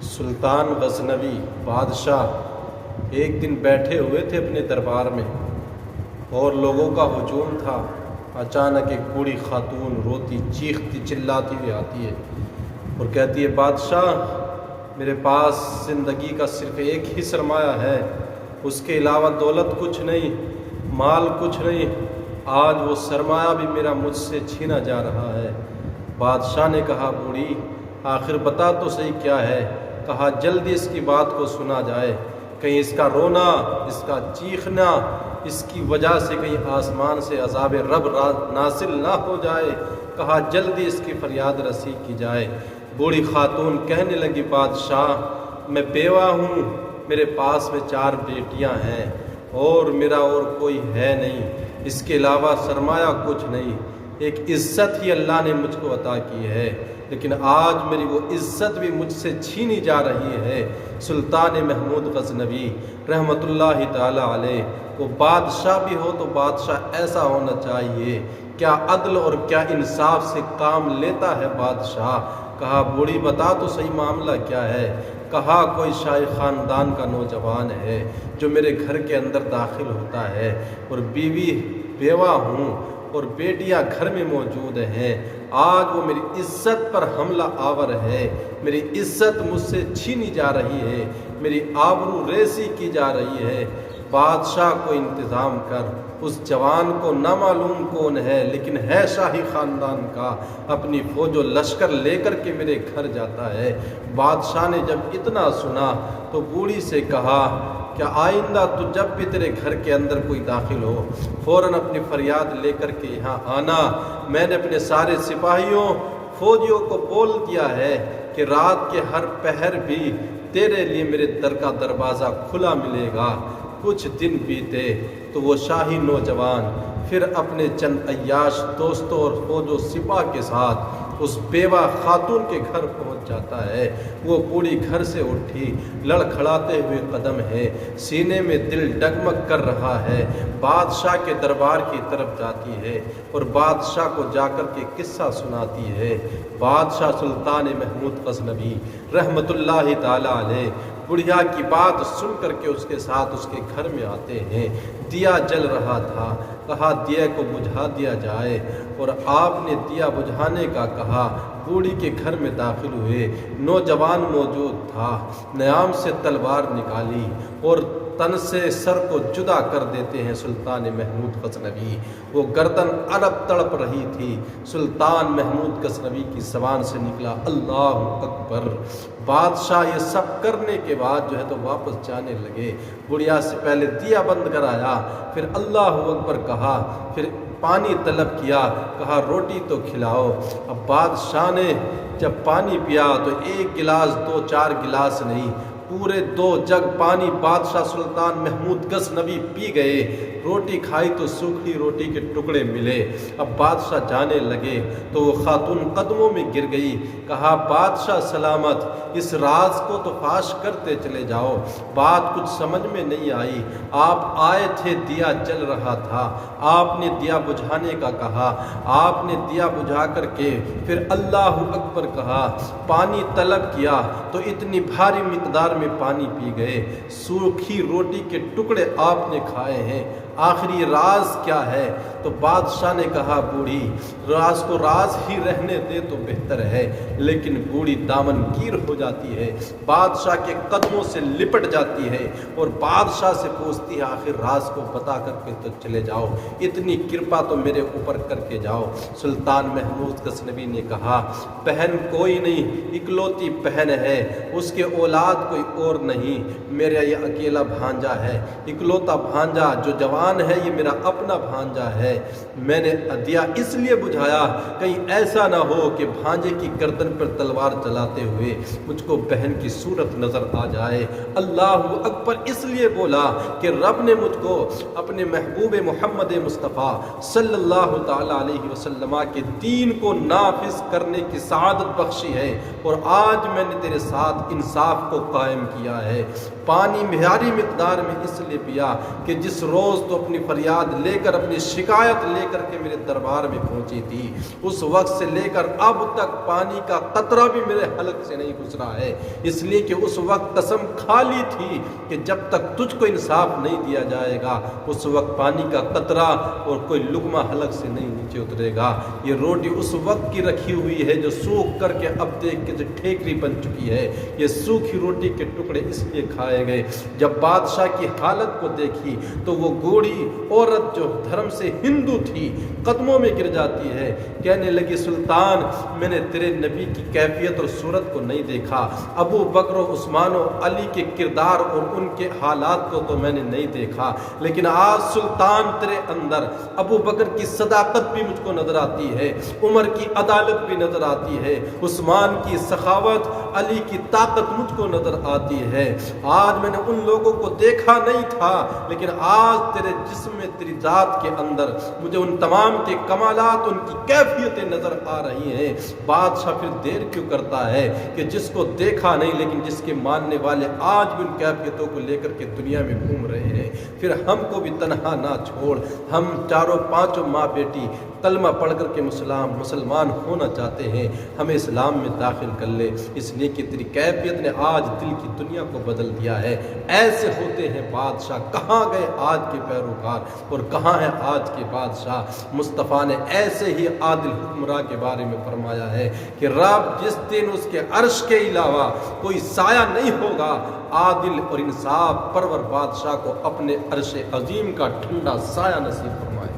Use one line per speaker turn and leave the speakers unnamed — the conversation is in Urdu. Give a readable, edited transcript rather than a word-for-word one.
سلطان غزنوی بادشاہ ایک دن بیٹھے ہوئے تھے اپنے دربار میں اور لوگوں کا ہجوم تھا۔ اچانک ایک بوڑھی خاتون روتی چیختی چلاتی ہوئی آتی ہے اور کہتی ہے، بادشاہ میرے پاس زندگی کا صرف ایک ہی سرمایہ ہے، اس کے علاوہ دولت کچھ نہیں، مال کچھ نہیں، آج وہ سرمایہ بھی میرا مجھ سے چھینا جا رہا ہے۔ بادشاہ نے کہا، بوڑھی آخر بتا تو صحیح کیا ہے؟ کہا، جلدی اس کی بات کو سنا جائے، کہیں اس کا رونا، اس کا چیخنا، اس کی وجہ سے کہیں آسمان سے عذاب رب نازل نہ ہو جائے۔ کہا، جلدی اس کی فریاد رسی کی جائے۔ بوڑھی خاتون کہنے لگی، بادشاہ میں بیوہ ہوں، میرے پاس میں 4 بیٹیاں ہیں اور میرا اور کوئی ہے نہیں، اس کے علاوہ سرمایہ کچھ نہیں، ایک عزت ہی اللہ نے مجھ کو عطا کی ہے، لیکن آج میری وہ عزت بھی مجھ سے چھینی جا رہی ہے۔ سلطان محمود غزنوی رحمۃ اللہ تعالی علیہ، وہ بادشاہ بھی ہو تو بادشاہ ایسا ہونا چاہیے، کیا عدل اور کیا انصاف سے کام لیتا ہے بادشاہ۔ کہا، بوڑھی بتا تو صحیح معاملہ کیا ہے؟ کہا، کوئی شاہی خاندان کا نوجوان ہے جو میرے گھر کے اندر داخل ہوتا ہے اور بیوی بیوہ ہوں اور بیٹیاں گھر میں موجود ہیں، آج وہ میری عزت پر حملہ آور ہے، میری عزت مجھ سے چھینی جا رہی ہے، میری آبرو ریزی کی جا رہی ہے۔ بادشاہ کو انتظام کر، اس جوان کو نہ معلوم کون ہے لیکن ہے شاہی خاندان کا، اپنی فوج و لشکر لے کر کے میرے گھر جاتا ہے۔ بادشاہ نے جب اتنا سنا تو بوڑھی سے کہا، کیا آئندہ تو جب بھی تیرے گھر کے اندر کوئی داخل ہو فوراً اپنی فریاد لے کر کے یہاں آنا۔ میں نے اپنے سارے سپاہیوں فوجیوں کو بول دیا ہے کہ رات کے ہر پہر بھی تیرے لیے میرے در کا دروازہ کھلا ملے گا۔ کچھ دن بیتے تو وہ شاہی نوجوان پھر اپنے چند عیاش دوستوں اور فوج و سپاہ کے ساتھ اس بیوہ خاتون کے گھر پہنچ جاتا ہے۔ وہ بوڑھی گھر سے اٹھی، لڑکھڑاتے ہوئے قدم ہے، سینے میں دل ڈگمگ کر رہا ہے، بادشاہ کے دربار کی طرف جاتی ہے اور بادشاہ کو جا کر کے قصہ سناتی ہے۔ بادشاہ سلطان محمود غزنوی رحمۃ اللہ تعالی علیہ بڑھیا کی بات سن کر کے اس کے ساتھ اس کے گھر میں آتے ہیں۔ دیا جل رہا تھا، کہا دیے کو بجھا دیا جائے، اور آپ نے دیا بجھانے کا کہا۔ بوڑھی کے گھر میں داخل ہوئے، نوجوان موجود تھا، نیام سے تلوار نکالی اور تن سے سر کو جدا کر دیتے ہیں سلطان محمود غزنوی۔ وہ گردن الگ تڑپ رہی تھی، سلطان محمود غزنوی کی زبان سے نکلا، اللہ اکبر۔ بادشاہ یہ سب کرنے کے بعد جو ہے تو واپس جانے لگے، بڑھیا سے پہلے دیا بند کرایا، پھر اللہ اکبر کہا، پھر پانی طلب کیا، کہا روٹی تو کھلاؤ۔ اب بادشاہ نے جب پانی پیا تو 1 گلاس 2 4 گلاس نہیں، پورے 2 جگ پانی بادشاہ سلطان محمود غزنوی پی گئے۔ روٹی کھائی تو سوکھی روٹی کے ٹکڑے ملے۔ اب بادشاہ جانے لگے تو وہ خاتون قدموں میں گر گئی، کہا، بادشاہ سلامت، اس راز کو تو فاش کرتے چلے جاؤ، بات کچھ سمجھ میں نہیں آئی۔ آپ آئے تھے، دیا جل رہا تھا، آپ نے دیا بجھانے کا کہا، آپ نے دیا بجھا کر کے پھر اللہ اکبر کہا، پانی طلب کیا تو اتنی بھاری مقدار میں پانی پی گئے، سوکھی روٹی کے ٹکڑے آپ نے کھائے ہیں، آخری راز کیا ہے؟ تو بادشاہ نے کہا، بوڑھی راز کو راز ہی رہنے دے تو بہتر ہے، لیکن بوڑھی دامن گیر ہو جاتی ہے، بادشاہ کے قدموں سے لپٹ جاتی ہے اور بادشاہ سے پوچھتی ہے، آخر راز کو بتا کر کے تو چلے جاؤ، اتنی کرپا تو میرے اوپر کر کے جاؤ۔ سلطان محمود غزنوی نے کہا، بہن کوئی نہیں، اکلوتی بہن ہے، اس کے اولاد کوئی اور نہیں، میرا یہ اکیلا بھانجا ہے، اکلوتا بھانجا جو جوان ہے، یہ میرا اپنا بھانجا ہے۔ میں نے دیا اس لیے بجھایا کہیں ایسا نہ ہو کہ بھانجے کی گردن پر تلوار چلاتے ہوئے مجھ کو بہن کی صورت نظر آ جائے۔ اللہ اکبر اس لیے بولا کہ رب نے مجھ کو اپنے محبوب محمد مصطفیٰ صلی اللہ تعالی علیہ وسلم کے دین کو نافذ کرنے کی سعادت بخشی ہے، اور آج میں نے تیرے ساتھ انصاف کو قائم قائم کیا ہے۔ پانی معیاری مقدار میں اس لیے پیا کہ جس روز تو اپنی فریاد لے کر، اپنی شکایت لے کر کے میرے دربار میں پہنچی تھی، اس وقت سے لے کر اب تک پانی کا قطرہ بھی میرے حلق سے نہیں گزرا ہے، اس لیے کہ اس وقت قسم کھا لی تھی کہ جب تک تجھ کو انصاف نہیں دیا جائے گا اس وقت پانی کا قطرہ اور کوئی لقمہ حلق سے نہیں نیچے اترے گا۔ یہ روٹی اس وقت کی رکھی ہوئی ہے جو سوکھ کر کے اب دیکھ کے ٹھیکری بن چکی ہے۔ یہ سوکھی روٹی کے ٹکڑے اس لیے کھائے گئے۔ جب بادشاہ کی حالت کو دیکھی تو وہ گوڑی عورت جو دھرم سے ہندو تھی قدموں میں گر جاتی ہے، کہنے لگی سلطان میں نے تیرے نبی کی کیفیت اور صورت کو نہیں دیکھا، ابو بکر و عثمان و علی کے کردار اور ان کے حالات کو تو میں نے نہیں دیکھا، لیکن آج سلطان تیرے اندر ابو بکر کی صداقت بھی مجھ کو نظر آتی ہے، عمر کی عدالت بھی نظر آتی ہے، عثمان کی سخاوت، علی کی طاقت مجھ کو نظر آتی ہے۔ آج میں نے ان لوگوں کو دیکھا نہیں تھا، لیکن آج تیرے جسم میں، تیری ذات کے اندر مجھے ان تمام کے کمالات، ان کی کیفیتیں نظر آ رہی ہیں۔ بادشاہ پھر دیر کیوں کرتا ہے کہ جس کو دیکھا نہیں لیکن جس کے ماننے والے آج بھی ان کیفیتوں کو لے کر کے دنیا میں گھوم رہے ہیں، پھر ہم کو بھی تنہا نہ چھوڑ۔ ہم چاروں پانچوں ماں بیٹی کلمہ پڑھ کر کے مسلمان ہونا چاہتے ہیں، ہمیں اسلام میں داخل کر لے، اس لیے کہ تیری کیفیت نے آج دل کی دنیا کو بدل دیا ہے۔ ایسے ہوتے ہیں بادشاہ۔ کہاں گئے آج کے پیروکار اور کہاں ہے آج کے بادشاہ؟ مصطفیٰ نے ایسے ہی عادل حکمراں کے بارے میں فرمایا ہے کہ رب جس دن اس کے عرش کے علاوہ کوئی سایہ نہیں ہوگا، عادل اور انصاف پرور بادشاہ کو اپنے عرش عظیم کا ٹھنڈا سایہ نصیب